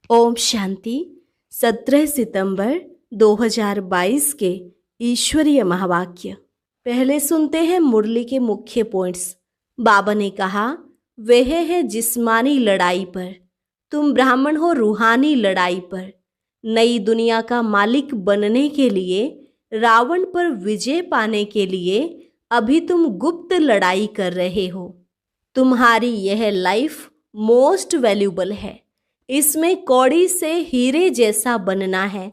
ओम शांति। 17 सितंबर 2022 के ईश्वरीय महावाक्य। पहले सुनते हैं मुरली के मुख्य पॉइंट्स। बाबा ने कहा, वह है जिस्मानी लड़ाई पर, तुम ब्राह्मण हो रूहानी लड़ाई पर। नई दुनिया का मालिक बनने के लिए, रावण पर विजय पाने के लिए अभी तुम गुप्त लड़ाई कर रहे हो। तुम्हारी यह लाइफ मोस्ट वैल्यूबल है। इसमें कौड़ी से हीरे जैसा बनना है।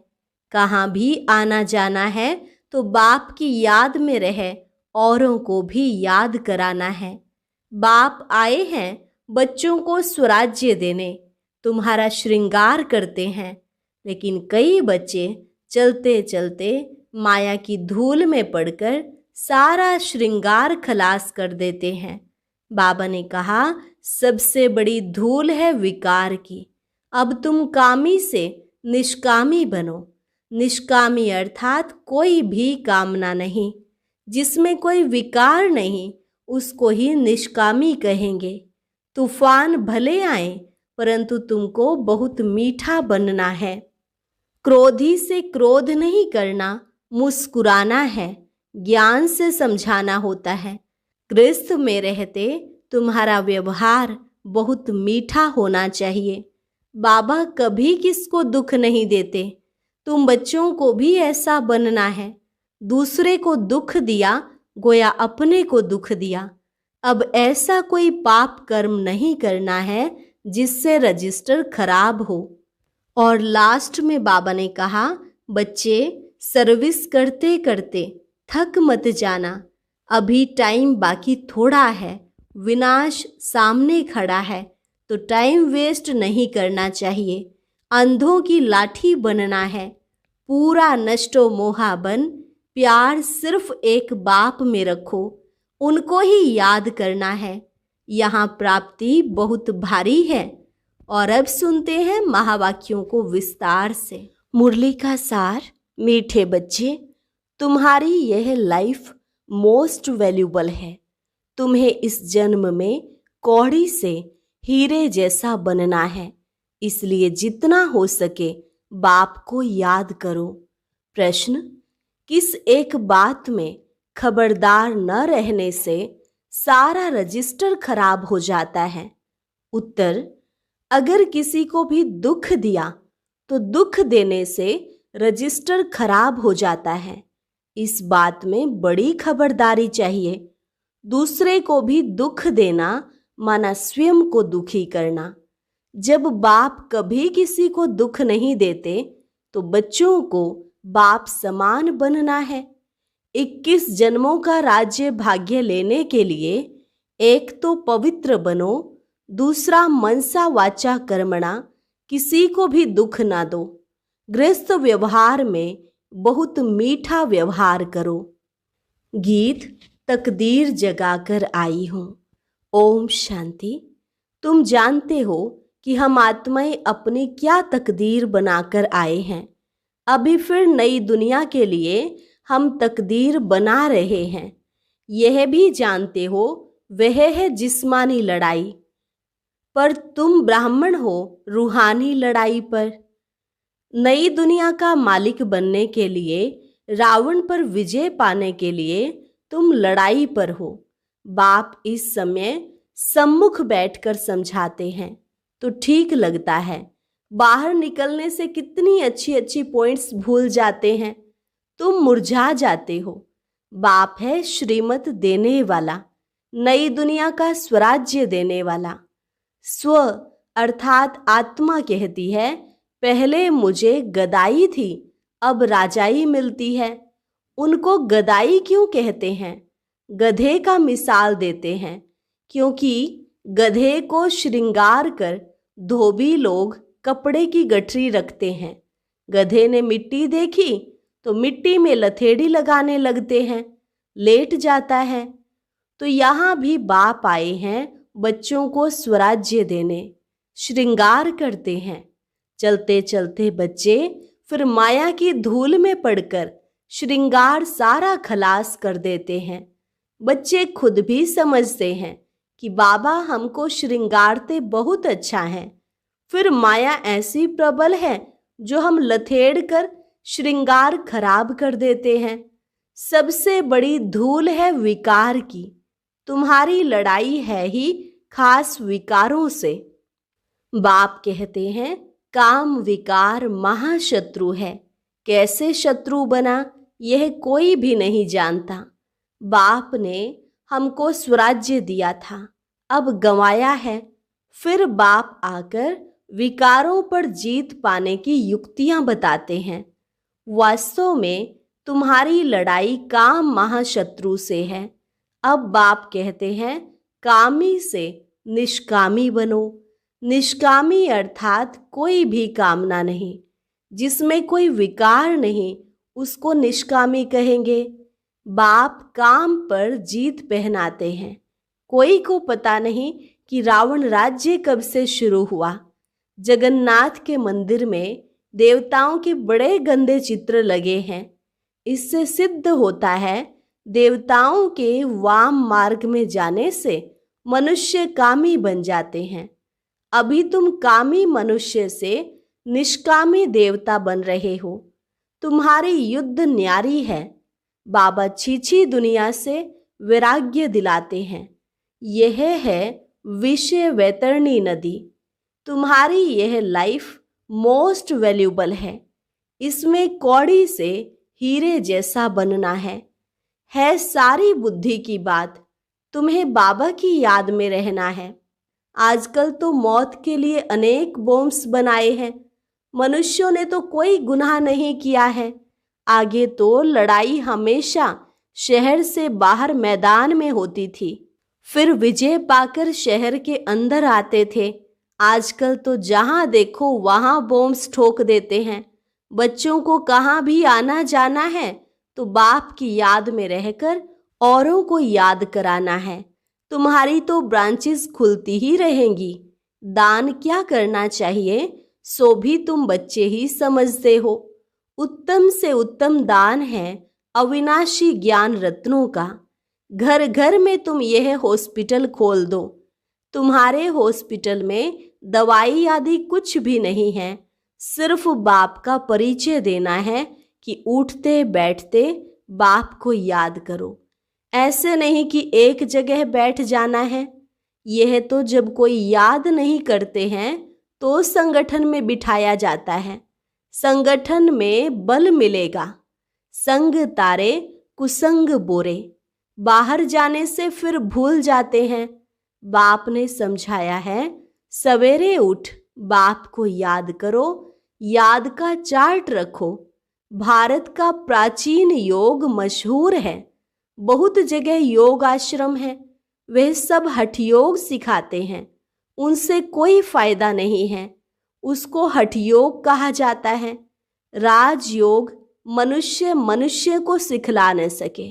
कहाँ भी आना जाना है तो बाप की याद में रहे, औरों को भी याद कराना है। बाप आए हैं बच्चों को स्वराज्य देने, तुम्हारा श्रृंगार करते हैं। लेकिन कई बच्चे चलते चलते माया की धूल में पड़कर सारा श्रृंगार खलास कर देते हैं। बाबा ने कहा, सबसे बड़ी धूल है विकार की। अब तुम कामी से निष्कामी बनो। निष्कामी अर्थात कोई भी कामना नहीं, जिसमें कोई विकार नहीं, उसको ही निष्कामी कहेंगे। तूफान भले आए परंतु तुमको बहुत मीठा बनना है। क्रोधी से क्रोध नहीं करना, मुस्कुराना है, ज्ञान से समझाना होता है। क्रिस्त में रहते तुम्हारा व्यवहार बहुत मीठा होना चाहिए। बाबा कभी किसको दुख नहीं देते। तुम बच्चों को भी ऐसा बनना है। दूसरे को दुख दिया गोया अपने को दुख दिया। अब ऐसा कोई पाप कर्म नहीं करना है जिससे रजिस्टर खराब हो। और लास्ट में बाबा ने कहा, बच्चे सर्विस करते करते थक मत जाना। अभी टाइम बाकी थोड़ा है, विनाश सामने खड़ा है, तो टाइम वेस्ट नहीं करना चाहिए। अंधों की लाठी बनना है। पूरा नष्टो मोहा बन, प्यार सिर्फ एक बाप में रखो, उनको ही याद करना है। यहाँ प्राप्ति बहुत भारी है। और अब सुनते हैं महावाक्यों को विस्तार से। मुरली का सार। मीठे बच्चे, तुम्हारी यह लाइफ मोस्ट वैल्यूबल है। तुम्हें इस जन्म में कौड़ी से हीरे जैसा बनना है। इसलिए जितना हो सके बाप को याद करो। प्रश्न, किस एक बात में खबरदार न रहने से सारा रजिस्टर खराब हो जाता है? उत्तर, अगर किसी को भी दुख दिया तो दुख देने से रजिस्टर खराब हो जाता है। इस बात में बड़ी खबरदारी चाहिए। दूसरे को भी दुख देना माना स्वयं को दुखी करना। जब बाप कभी किसी को दुख नहीं देते तो बच्चों को बाप समान बनना है। 21 जन्मों का राज्य भाग्य लेने के लिए एक तो पवित्र बनो, दूसरा मनसा वाचा कर्मणा, किसी को भी दुख ना दो। गृहस्थ व्यवहार में बहुत मीठा व्यवहार करो। गीत, तकदीर जगाकर आई हूँ। ओम शांति। तुम जानते हो कि हम आत्माएं अपनी क्या तकदीर बनाकर आए हैं। अभी फिर नई दुनिया के लिए हम तकदीर बना रहे हैं। यह भी जानते हो वह है जिस्मानी लड़ाई पर, तुम ब्राह्मण हो रूहानी लड़ाई पर। नई दुनिया का मालिक बनने के लिए, रावण पर विजय पाने के लिए तुम लड़ाई पर हो। बाप इस समय सम्मुख बैठकर समझाते हैं तो ठीक लगता है। बाहर निकलने से कितनी अच्छी अच्छी पॉइंट्स भूल जाते हैं, तुम मुरझा जाते हो। बाप है श्रीमत देने वाला, नई दुनिया का स्वराज्य देने वाला। स्व अर्थात आत्मा कहती है, पहले मुझे गदाई थी, अब राजाई मिलती है। उनको गदाई क्यों कहते हैं? गधे का मिसाल देते हैं, क्योंकि गधे को श्रृंगार कर धोबी लोग कपड़े की गठरी रखते हैं। गधे ने मिट्टी देखी तो मिट्टी में लथेड़ी लगाने लगते हैं, लेट जाता है। तो यहाँ भी बाप आए हैं बच्चों को स्वराज्य देने, श्रृंगार करते हैं। चलते चलते बच्चे फिर माया की धूल में पड़कर श्रृंगार सारा खलास कर देते हैं। बच्चे खुद भी समझते हैं कि बाबा हमको श्रृंगारते बहुत अच्छा है, फिर माया ऐसी प्रबल है जो हम लथेड़ कर श्रृंगार खराब कर देते हैं। सबसे बड़ी धूल है विकार की। तुम्हारी लड़ाई है ही खास विकारों से। बाप कहते हैं काम विकार महाशत्रु है। कैसे शत्रु बना यह कोई भी नहीं जानता। बाप ने हमको स्वराज्य दिया था, अब गंवाया है। फिर बाप आकर विकारों पर जीत पाने की युक्तियां बताते हैं। वास्तव में तुम्हारी लड़ाई काम महाशत्रु से है। अब बाप कहते हैं कामी से निष्कामी बनो। निष्कामी अर्थात कोई भी कामना नहीं, जिसमें कोई विकार नहीं, उसको निष्कामी कहेंगे। बाप काम पर जीत पहनाते हैं। कोई को पता नहीं कि रावण राज्य कब से शुरू हुआ। जगन्नाथ के मंदिर में देवताओं के बड़े गंदे चित्र लगे हैं। इससे सिद्ध होता है देवताओं के वाम मार्ग में जाने से मनुष्य कामी बन जाते हैं। अभी तुम कामी मनुष्य से निष्कामी देवता बन रहे हो। तुम्हारी युद्ध न्यारी है। बाबा छीछी दुनिया से वैराग्य दिलाते हैं। यह है विषय वैतरणी नदी। तुम्हारी यह लाइफ मोस्ट वैल्यूबल है। इसमें कौड़ी से हीरे जैसा बनना है सारी बुद्धि की बात। तुम्हें बाबा की याद में रहना है। आजकल तो मौत के लिए अनेक बॉम्ब्स बनाए हैं। मनुष्यों ने तो कोई गुनाह नहीं किया है। आगे तो लड़ाई हमेशा शहर से बाहर मैदान में होती थी, फिर विजय पाकर शहर के अंदर आते थे। आजकल तो जहां देखो वहां बॉम्ब्स ठोक देते हैं। बच्चों को कहाँ भी आना जाना है तो बाप की याद में रहकर औरों को याद कराना है। तुम्हारी तो ब्रांचेस खुलती ही रहेंगी। दान क्या करना चाहिए सो भी तुम बच्चे ही समझते हो। उत्तम से उत्तम दान है अविनाशी ज्ञान रत्नों का। घर घर में तुम यह हॉस्पिटल खोल दो। तुम्हारे हॉस्पिटल में दवाई आदि कुछ भी नहीं है। सिर्फ बाप का परिचय देना है कि उठते बैठते बाप को याद करो। ऐसे नहीं कि एक जगह बैठ जाना है। यह तो जब कोई याद नहीं करते हैं तो संगठन में बिठाया जाता है। संगठन में बल मिलेगा। संग तारे कुसंग बोरे। बाहर जाने से फिर भूल जाते हैं। बाप ने समझाया है सवेरे उठ बाप को याद करो। याद का चार्ट रखो। भारत का प्राचीन योग मशहूर है। बहुत जगह योग आश्रम है। वे सब हठ योग सिखाते हैं। उनसे कोई फायदा नहीं है। उसको हठ योग कहा जाता है। राजयोग मनुष्य को सिखला न सके।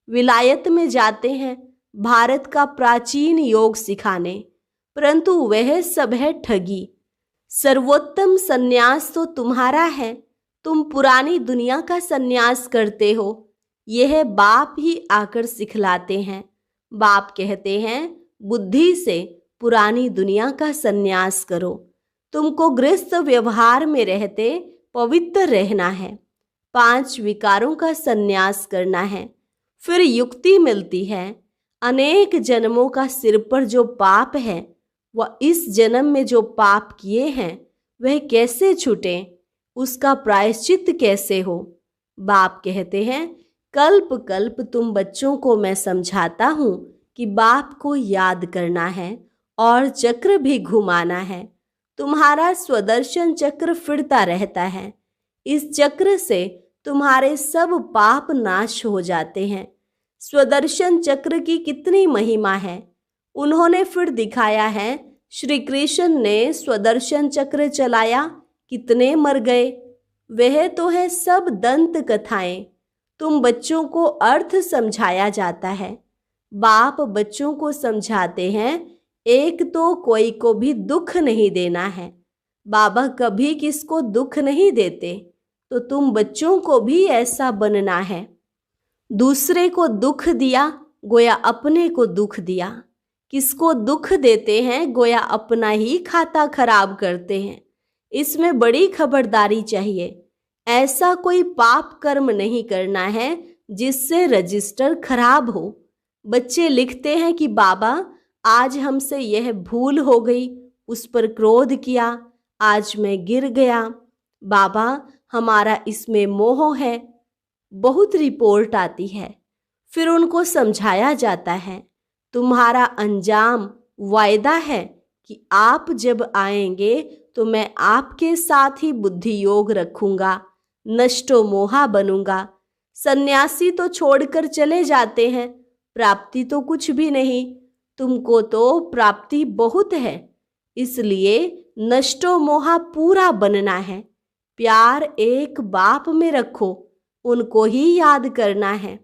विलायत में जाते हैं भारत का प्राचीन योग सिखाने, परंतु वह सब है ठगी। सर्वोत्तम सन्यास तो तुम्हारा है। तुम पुरानी दुनिया का सन्यास करते हो। यह बाप ही आकर सिखलाते हैं। बाप कहते हैं बुद्धि से पुरानी दुनिया का सन्यास करो। तुमको गृहस्थ व्यवहार में रहते पवित्र रहना है। 5 विकारों का सन्यास करना है। फिर युक्ति मिलती है अनेक जन्मों का सिर पर जो पाप है वह इस जन्म में जो पाप किए हैं वह कैसे छूटे, उसका प्रायश्चित कैसे हो। बाप कहते हैं कल्प कल्प तुम बच्चों को मैं समझाता हूँ कि बाप को याद करना है और चक्र भी घुमाना है। तुम्हारा स्वदर्शन चक्र फिरता रहता है। इस चक्र से तुम्हारे सब पाप नाश हो जाते हैं। स्वदर्शन चक्र की कितनी महिमा है। उन्होंने फिर दिखाया है। श्री कृष्ण ने स्वदर्शन चक्र चलाया, कितने मर गए। वह तो है सब दंत कथाएं। तुम बच्चों को अर्थ समझाया जाता है। बाप बच्चों को समझाते हैं एक तो कोई को भी दुख नहीं देना है। बाबा कभी किसको दुख नहीं देते, तो तुम बच्चों को भी ऐसा बनना है। दूसरे को दुख दिया गोया अपने को दुख दिया। किसको दुख देते हैं गोया अपना ही खाता खराब करते हैं। इसमें बड़ी खबरदारी चाहिए। ऐसा कोई पाप कर्म नहीं करना है जिससे रजिस्टर खराब हो। बच्चे लिखते हैं कि बाबा आज हमसे यह भूल हो गई, उस पर क्रोध किया, आज मैं गिर गया, बाबा हमारा इसमें मोह है। बहुत रिपोर्ट आती है। फिर उनको समझाया जाता है तुम्हारा अंजाम वायदा है कि आप जब आएंगे तो मैं आपके साथ ही बुद्धि योग रखूंगा, नष्टो मोहा बनूंगा। सन्यासी तो छोड़कर चले जाते हैं, प्राप्ति तो कुछ भी नहीं। तुमको तो प्राप्ति बहुत है, इसलिए नष्टो मोहा पूरा बनना है। प्यार एक बाप में रखो, उनको ही याद करना है।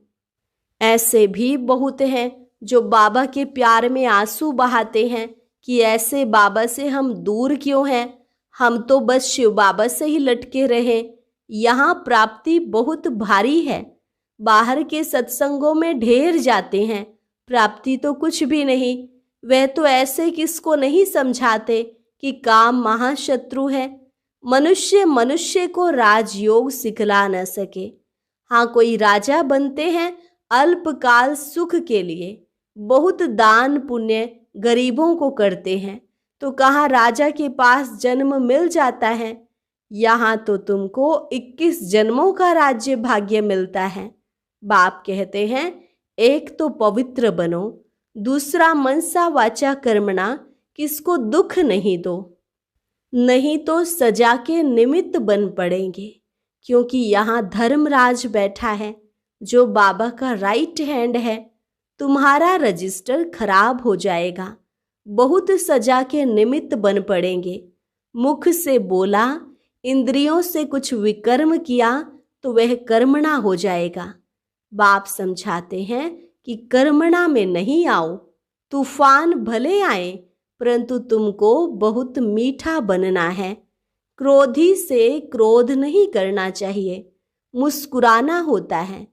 ऐसे भी बहुत हैं जो बाबा के प्यार में आंसू बहाते हैं कि ऐसे बाबा से हम दूर क्यों हैं, हम तो बस शिव बाबा से ही लटके रहे। यहाँ प्राप्ति बहुत भारी है। बाहर के सत्संगों में ढेर जाते हैं, प्राप्ति तो कुछ भी नहीं। वह तो ऐसे किसको नहीं समझाते कि काम महाशत्रु है। मनुष्य मनुष्य को राजयोग सिखला न सके। हाँ, कोई राजा बनते हैं अल्पकाल सुख के लिए, बहुत दान पुण्य गरीबों को करते हैं, तो कहाँ राजा के पास जन्म मिल जाता है। यहाँ तो तुमको 21 जन्मों का राज्य भाग्य मिलता है। बाप कहते हैं एक तो पवित्र बनो, दूसरा मनसा वाचा कर्मणा किसको दुख नहीं दो, नहीं तो सजा के निमित्त बन पड़ेंगे। क्योंकि यहाँ धर्मराज बैठा है जो बाबा का राइट हैंड है। तुम्हारा रजिस्टर खराब हो जाएगा, बहुत सजा के निमित्त बन पड़ेंगे। मुख से बोला, इंद्रियों से कुछ विकर्म किया तो वह कर्मणा हो जाएगा। बाप समझाते हैं कि कर्मणा में नहीं आओ। तूफान भले आए परंतु तुमको बहुत मीठा बनना है। क्रोधी से क्रोध नहीं करना चाहिए, मुस्कुराना होता है।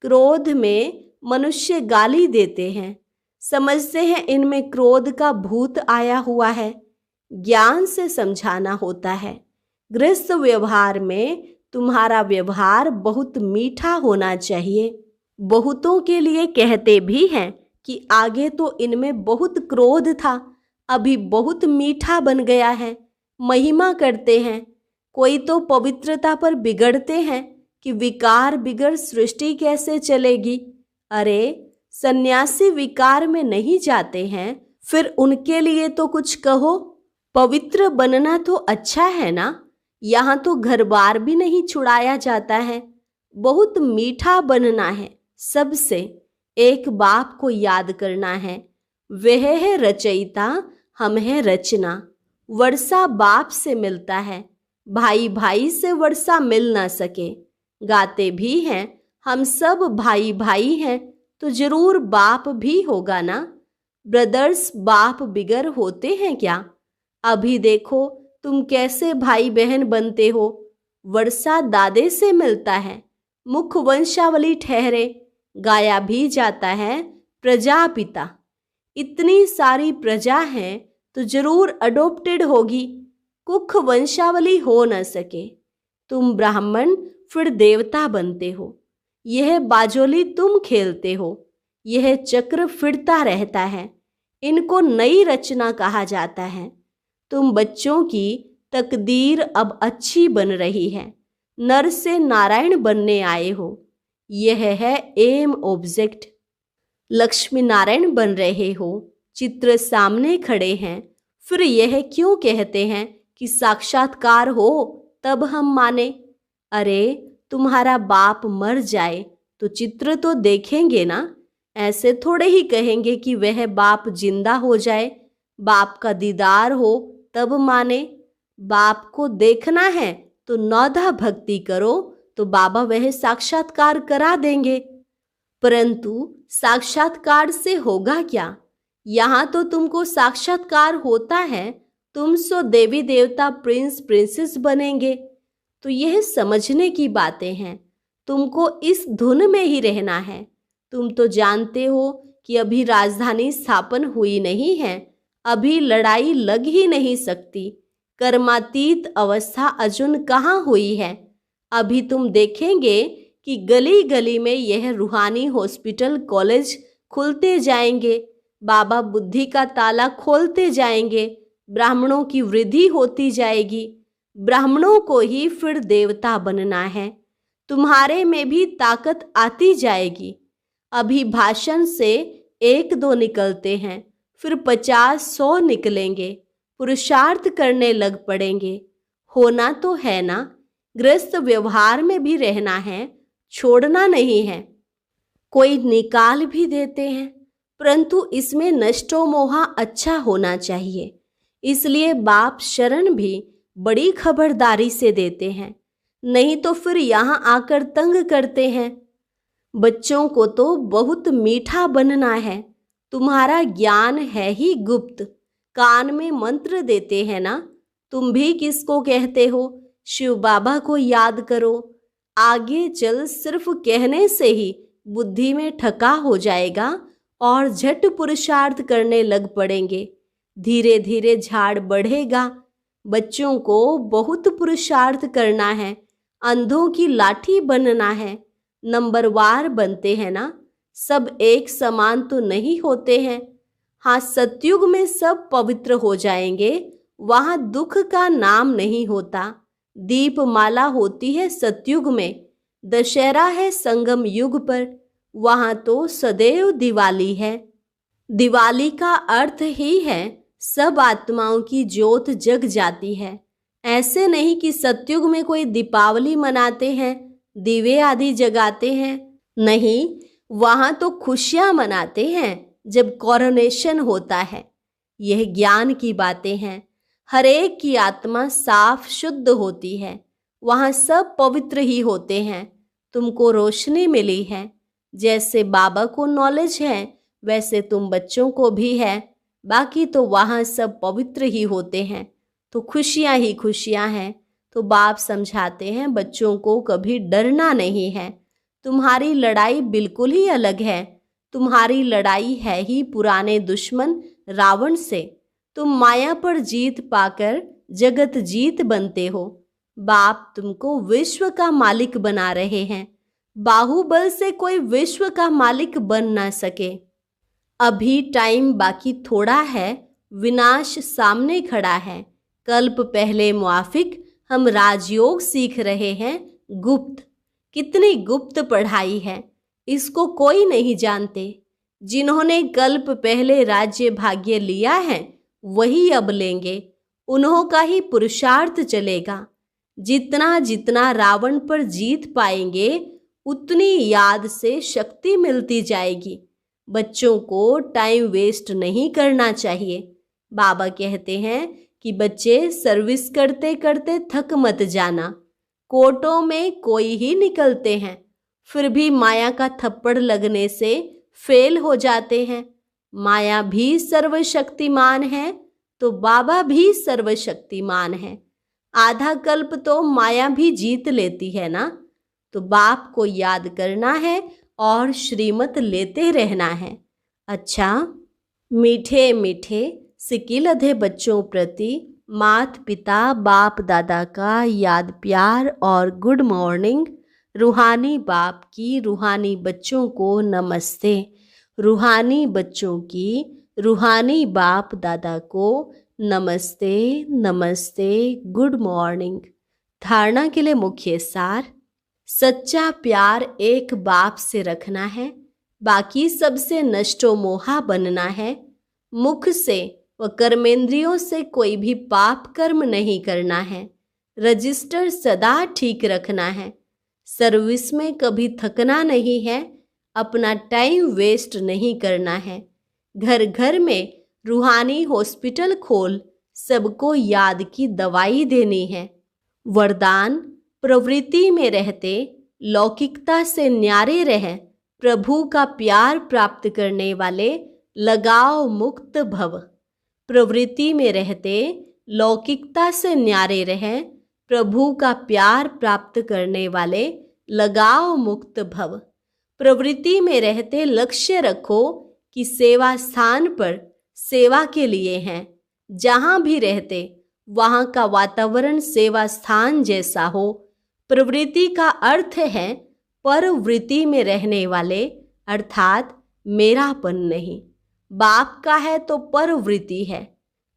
क्रोध में मनुष्य गाली देते हैं, समझते हैं इनमें क्रोध का भूत आया हुआ है। ज्ञान से समझाना होता है। गृहस्थ व्यवहार में तुम्हारा व्यवहार बहुत मीठा होना चाहिए। बहुतों के लिए कहते भी हैं कि आगे तो इनमें बहुत क्रोध था, अभी बहुत मीठा बन गया है। महिमा करते हैं। कोई तो पवित्रता पर बिगड़ते हैं कि विकार बिगड़ सृष्टि कैसे चलेगी। अरे सन्यासी विकार में नहीं जाते हैं, फिर उनके लिए तो कुछ कहो। पवित्र बनना तो अच्छा है ना। यहाँ तो घर बार भी नहीं छुड़ाया जाता है। बहुत मीठा बनना है। सबसे एक बाप को याद करना है, वह है रचयिता, हम है रचना। वर्षा बाप से मिलता है, भाई भाई से वर्षा मिल ना सके। गाते भी हैं हम सब भाई भाई हैं, तो जरूर बाप भी होगा ना। ब्रदर्स बाप बिगर होते हैं क्या? अभी देखो तुम कैसे भाई बहन बनते हो। वर्षा दादे से मिलता है, मुख वंशावली ठहरे। गाया भी जाता है प्रजापिता। इतनी सारी प्रजा है तो जरूर अडोप्टेड होगी। कुख वंशावली हो न सके, तुम ब्राह्मण फिर देवता बनते हो। यह बाजोली तुम खेलते हो, यह चक्र फिरता रहता है। इनको नई रचना कहा जाता है। तुम बच्चों की तकदीर अब अच्छी बन रही है। नर से नारायण बनने आए हो, यह है एम ऑब्जेक्ट। लक्ष्मी नारायण बन रहे हो, चित्र सामने खड़े हैं। फिर यह क्यों कहते हैं कि साक्षात्कार हो तब हम माने? अरे तुम्हारा बाप मर जाए तो चित्र तो देखेंगे ना। ऐसे थोड़े ही कहेंगे कि वह बाप जिंदा हो जाए, बाप का दीदार हो तब माने। बाप को देखना है तो नौधा भक्ति करो, तो बाबा वह साक्षात्कार करा देंगे। परंतु साक्षात्कार से होगा क्या? यहाँ तो तुमको साक्षात्कार होता है, तुम सो देवी देवता प्रिंस प्रिंसेस बनेंगे। तो यह समझने की बातें हैं। तुमको इस धुन में ही रहना है। तुम तो जानते हो कि अभी राजधानी स्थापन हुई नहीं है, अभी लड़ाई लग ही नहीं सकती, कर्मातीत अवस्था अजून कहाँ हुई है। अभी तुम देखेंगे कि गली गली में यह रूहानी हॉस्पिटल कॉलेज खुलते जाएंगे, बाबा बुद्धि का ताला खोलते जाएंगे, ब्राह्मणों की वृद्धि होती जाएगी। ब्राह्मणों को ही फिर देवता बनना है। तुम्हारे में भी ताकत आती जाएगी। अभी भाषण से 1-2 निकलते हैं, फिर 50-100 निकलेंगे। पुरुषार्थ करने लग पड़ेंगे। होना तो है ना, गृहस्थ व्यवहार में भी रहना है, छोड़ना नहीं है। कोई निकाल भी देते हैं, परंतु इसमें नष्टो मोहा अच्छा होना चाहिए। इसलिए बाप शरण भी बड़ी खबरदारी से देते हैं, नहीं तो फिर यहाँ आकर तंग करते हैं। बच्चों को तो बहुत मीठा बनना है। तुम्हारा ज्ञान है ही गुप्त, कान में मंत्र देते हैं ना। तुम भी किसको कहते हो, शिव बाबा को याद करो। आगे चल सिर्फ कहने से ही बुद्धि में ठका हो जाएगा और झट पुरुषार्थ करने लग पड़ेंगे। धीरे धीरे झाड़ बढ़ेगा। बच्चों को बहुत पुरुषार्थ करना है, अंधों की लाठी बनना है। नंबरवार बनते हैं ना, सब एक समान तो नहीं होते हैं। हाँ, सतयुग में सब पवित्र हो जाएंगे, वहाँ दुख का नाम नहीं होता। दीपमाला होती है सतयुग में, दशहरा है संगम युग पर, वहाँ तो सदैव दिवाली है। दिवाली का अर्थ ही है सब आत्माओं की ज्योत जग जाती है। ऐसे नहीं कि सतयुग में कोई दीपावली मनाते हैं, दिवे आदि जगाते हैं। नहीं, वहाँ तो खुशियाँ मनाते हैं जब कोरोनेशन होता है। यह ज्ञान की बातें हैं। हर एक की आत्मा साफ शुद्ध होती है, वहाँ सब पवित्र ही होते हैं। तुमको रोशनी मिली है, जैसे बाबा को नॉलेज है वैसे तुम बच्चों को भी है। बाकी तो वहाँ सब पवित्र ही होते हैं, तो खुशियाँ ही खुशियाँ हैं। तो बाप समझाते हैं बच्चों को कभी डरना नहीं है। तुम्हारी लड़ाई बिल्कुल ही अलग है। तुम्हारी लड़ाई है ही पुराने दुश्मन रावण से। तुम माया पर जीत पाकर जगत जीत बनते हो। बाप तुमको विश्व का मालिक बना रहे हैं। बाहुबल से कोई विश्व का मालिक बन ना सके। अभी टाइम बाकी थोड़ा है, विनाश सामने खड़ा है। कल्प पहले मुआफिक हम राजयोग सीख रहे हैं, गुप्त। कितनी गुप्त पढ़ाई है, इसको कोई नहीं जानते। जिन्होंने कल्प पहले राज्य भाग्य लिया है वही अब लेंगे, उन्हों का ही पुरुषार्थ चलेगा। जितना जितना रावण पर जीत पाएंगे उतनी याद से शक्ति मिलती जाएगी। बच्चों को टाइम वेस्ट नहीं करना चाहिए। बाबा कहते हैं कि बच्चे सर्विस करते करते थक मत जाना। कोर्टों में कोई ही निकलते हैं, फिर भी माया का थप्पड़ लगने से फेल हो जाते हैं। माया भी सर्वशक्तिमान है तो बाबा भी सर्वशक्तिमान है। आधा कल्प तो माया भी जीत लेती है ना। तो बाप को याद करना है और श्रीमत लेते रहना है। अच्छा, मीठे मीठे सिकिलधे बच्चों प्रति माता पिता बाप दादा का याद प्यार और गुड मॉर्निंग। रूहानी बाप की रूहानी बच्चों को नमस्ते। रूहानी बच्चों की रूहानी बाप दादा को नमस्ते नमस्ते, गुड मॉर्निंग। धारणा के लिए मुख्य सार, सच्चा प्यार एक बाप से रखना है, बाकी सबसे नष्टो मोहा बनना है। मुख से व कर्मेंद्रियों से कोई भी पाप कर्म नहीं करना है। रजिस्टर सदा ठीक रखना है। सर्विस में कभी थकना नहीं है। अपना टाइम वेस्ट नहीं करना है। घर घर में रूहानी हॉस्पिटल खोल सबको याद की दवाई देनी है। वरदान, प्रवृत्ति में रहते लौकिकता से न्यारे रहें, प्रभु का प्यार प्राप्त करने वाले लगाव मुक्त भव। प्रवृत्ति में रहते लौकिकता से न्यारे रहें, प्रभु का प्यार प्राप्त करने वाले लगाव मुक्त भव। प्रवृत्ति में रहते लक्ष्य रखो कि सेवा स्थान पर सेवा के लिए हैं। जहाँ भी रहते वहाँ का वातावरण सेवा स्थान जैसा हो। प्रवृत्ति का अर्थ है परवृत्ति में रहने वाले, अर्थात मेरापन नहीं। बाप का है तो परवृत्ति है।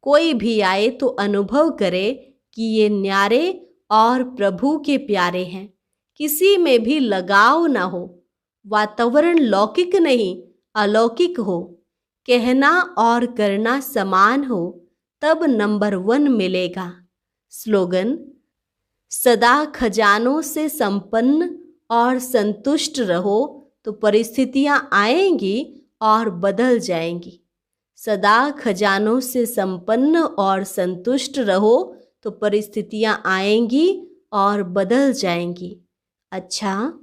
कोई भी आए तो अनुभव करे कि ये न्यारे और प्रभु के प्यारे हैं। किसी में भी लगाव ना हो। वातावरण लौकिक नहीं अलौकिक हो। कहना और करना समान हो, तब नंबर 1 मिलेगा। स्लोगन: सदा खजानों से संपन्न और संतुष्ट रहो तो परिस्थितियां आएंगी और बदल जाएंगी। सदा खजानों से संपन्न और संतुष्ट रहो तो परिस्थितियां आएंगी और बदल जाएंगी। अच्छा,